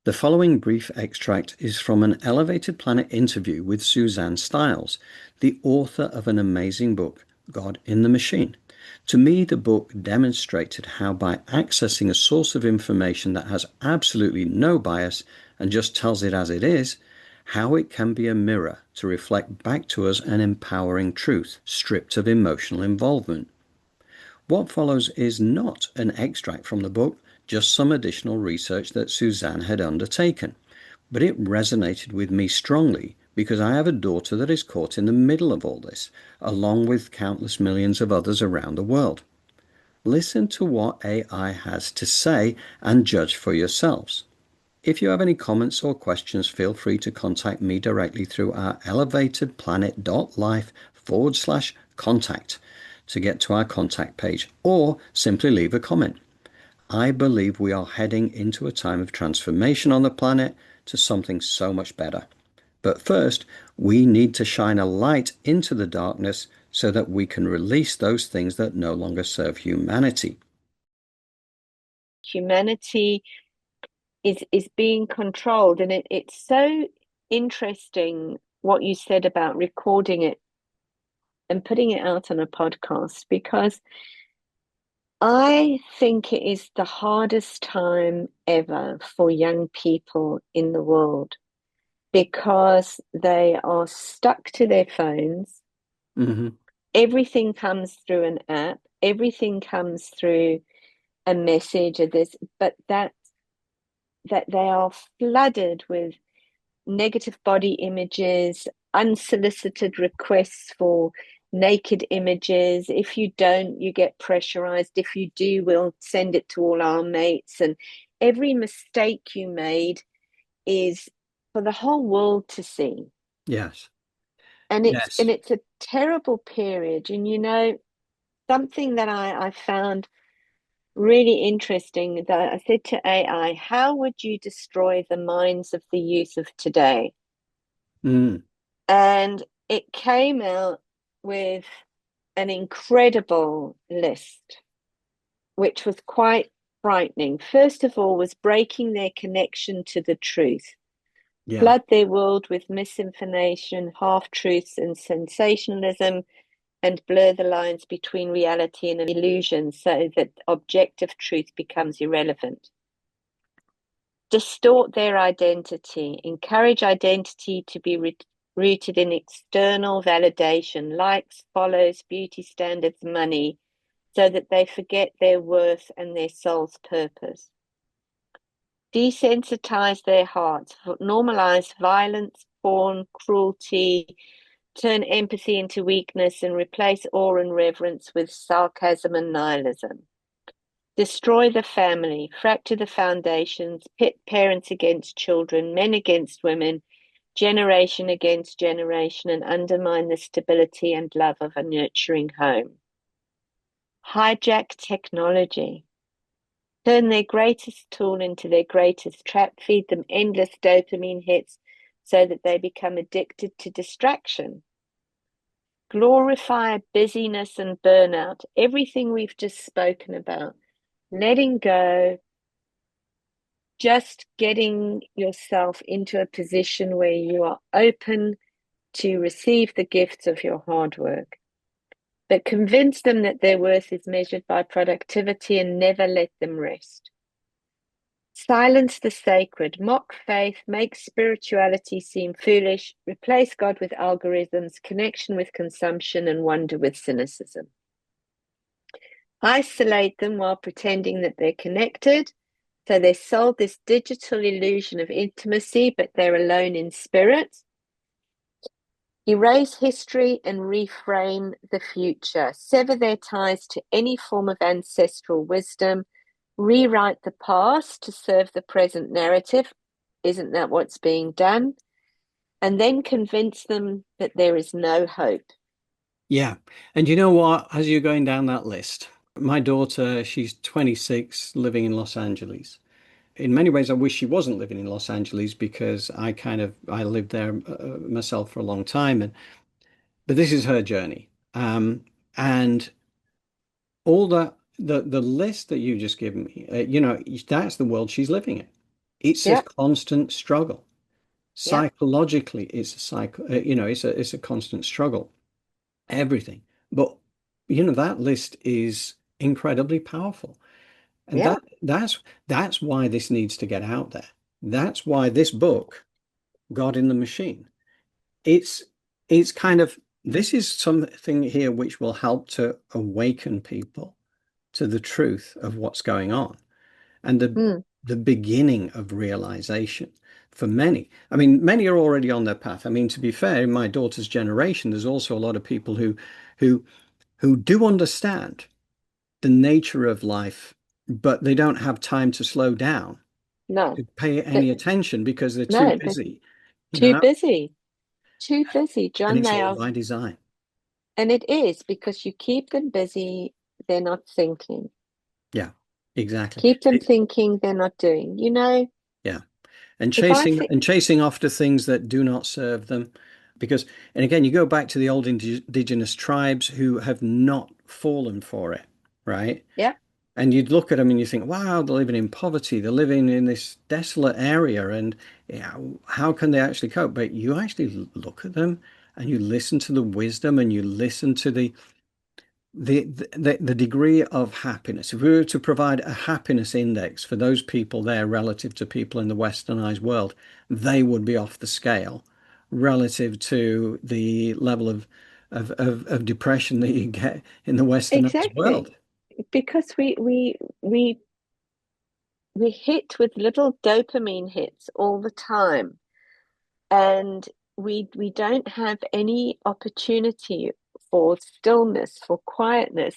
The following brief extract is from an Elevated Planet interview with Suzanne Styles, the author of an amazing book, God in the Machine. To me, the book demonstrated how by accessing a source of information that has absolutely no bias and just tells it as it is, how it can be a mirror to reflect back to us an empowering truth, stripped of emotional involvement. What follows is not an extract from the book, just some additional research that Suzanne had undertaken. But it resonated with me strongly because I have a daughter that is caught in the middle of all this, along with countless millions of others around the world. Listen to what AI has to say and judge for yourselves. If you have any comments or questions, feel free to contact me directly through our elevatedplanet.life/contact to get to our contact page, or simply leave a comment. I believe we are heading into a time of transformation on the planet to something so much better. But first, we need to shine a light into the darkness so that we can release those things that no longer serve humanity. Humanity is being controlled, and it's so interesting what you said about recording it and putting it out on a podcast, because I think it is the hardest time ever for young people in the world because they are stuck to their phones. Mm-hmm. Everything comes through an app, everything comes through a message of this, but that they are flooded with negative body images, unsolicited requests for naked images. If you don't, you get pressurized. If you do, we'll send it to all our mates. And every mistake you made is for the whole world to see. Yes. And Yes. it's a terrible period. And something that I found really interesting that I said to AI, how would you destroy the minds of the youth of today? Mm. And it came out with an incredible list, which was quite frightening. First of all, was breaking their connection to the truth, Yeah. flood their world with misinformation, half truths, and sensationalism, and blur the lines between reality and illusion so that objective truth becomes irrelevant. Distort their identity, encourage identity to be rooted in external validation, likes, follows, beauty standards, money, so that they forget their worth and their soul's purpose. Desensitize their hearts, normalize violence, porn, cruelty, turn empathy into weakness, and replace awe and reverence with sarcasm and nihilism. Destroy the family, fracture the foundations, pit parents against children, men against women, generation against generation, and undermine the stability and love of a nurturing home. Hijack technology. Turn their greatest tool into their greatest trap, feed them endless dopamine hits so that they become addicted to distraction. Glorify busyness and burnout, everything we've just spoken about. Letting go, just getting yourself into a position where you are open to receive the gifts of your hard work, but convince them that their worth is measured by productivity and never let them rest. Silence the sacred, mock faith, make spirituality seem foolish, replace God with algorithms, connection with consumption, and wonder with cynicism. Isolate them while pretending that they're connected. So they're sold this digital illusion of intimacy, but they're alone in spirit. Erase history and reframe the future. Sever their ties to any form of ancestral wisdom. Rewrite the past to serve the present narrative. Isn't that what's being done? And then convince them that there is no hope. Yeah. And you know what? As you're going down that list, my daughter, she's 26, living in Los Angeles. In many ways, I wish she wasn't living in Los Angeles because I lived there myself for a long time, but this is her journey. And all the list that you just given me, that's the world she's living in. It's a Yep. constant struggle. Yep. Psychologically, it's a it's a constant struggle. Everything. But that list is incredibly powerful. And Yep. that's why this needs to get out there. That's why this book, God in the Machine, it's it's kind of this is something here which will help to awaken people to the truth of what's going on and Mm. the beginning of realization for many. I mean, many are already on their path. I mean, to be fair, in my daughter's generation, there's also a lot of people who who do understand the nature of life, but they don't have time to slow down No. to pay But any attention because they're too no, they're busy, you too know, busy. Too busy, and John. it's They all are, by design. and it is because you keep them busy, they're not thinking. Yeah, exactly. Keep them thinking, they're not doing. Yeah. And If I chasing think, and chasing after things that do not serve them. Because, and again, you go back to the old indigenous tribes who have not fallen for it, right? yeah, And you'd look at them and you think, wow, they're living in poverty, they're living in this desolate area, and how can they actually cope? But you actually look at them and you listen to the wisdom and you listen to the degree of happiness. If we were to provide a happiness index for those people there relative to people in the westernized world, they would be off the scale relative to the level of depression that you get in the westernized exactly. world. Because we hit with little dopamine hits all the time, and we don't have any opportunity for stillness, for quietness.